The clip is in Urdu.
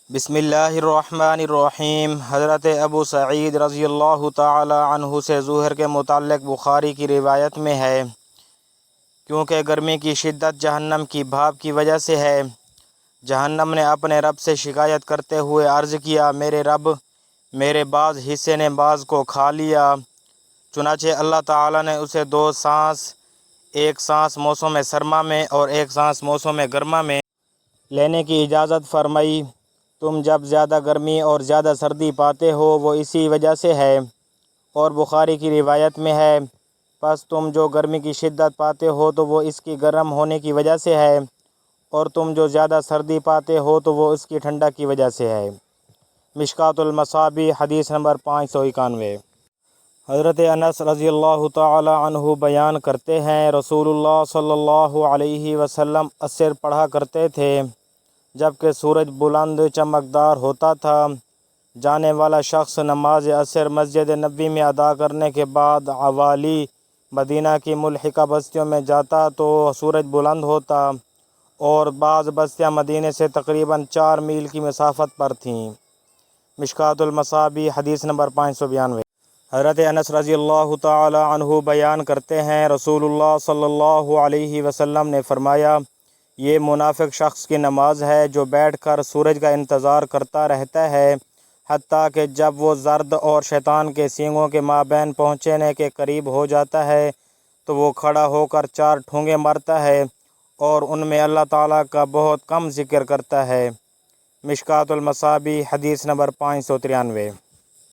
بسم اللہ الرحمن الرحیم۔ حضرت ابو سعید رضی اللہ تعالی عنہ سے ظہر کے متعلق بخاری کی روایت میں ہے، کیونکہ گرمی کی شدت جہنم کی بھاپ کی وجہ سے ہے۔ جہنم نے اپنے رب سے شکایت کرتے ہوئے عرض کیا، میرے رب، میرے بعض حصے نے بعض کو کھا لیا۔ چنانچہ اللہ تعالی نے اسے دو سانس، ایک سانس موسم سرما میں اور ایک سانس موسم گرما میں لینے کی اجازت فرمائی۔ تم جب زیادہ گرمی اور زیادہ سردی پاتے ہو وہ اسی وجہ سے ہے۔ اور بخاری کی روایت میں ہے، پس تم جو گرمی کی شدت پاتے ہو تو وہ اس کی گرم ہونے کی وجہ سے ہے، اور تم جو زیادہ سردی پاتے ہو تو وہ اس کی ٹھنڈا کی وجہ سے ہے۔ مشکوٰۃ المصابیح، حدیث نمبر 591۔ حضرت انس رضی اللہ تعالی عنہ بیان کرتے ہیں، رسول اللہ صلی اللہ علیہ وسلم عصر پڑھا کرتے تھے جبکہ سورج بلند چمکدار ہوتا تھا۔ جانے والا شخص نماز عصر مسجد نبوی میں ادا کرنے کے بعد حوالی مدینہ کی ملحقہ بستیوں میں جاتا تو سورج بلند ہوتا، اور بعض بستیاں مدینہ سے تقریباً 4 میل کی مسافت پر تھیں۔ مشکوٰۃ المصابیح، حدیث نمبر 592۔ حضرت انس رضی اللہ تعالی عنہ بیان کرتے ہیں، رسول اللہ صلی اللہ علیہ وسلم نے فرمایا، یہ منافق شخص کی نماز ہے جو بیٹھ کر سورج کا انتظار کرتا رہتا ہے حتیٰ کہ جب وہ زرد اور شیطان کے سینگوں کے مابین پہنچنے کے قریب ہو جاتا ہے تو وہ کھڑا ہو کر 4 ٹھونگے مارتا ہے اور ان میں اللہ تعالیٰ کا بہت کم ذکر کرتا ہے۔ مشکوٰۃ المصابیح، حدیث نمبر 593۔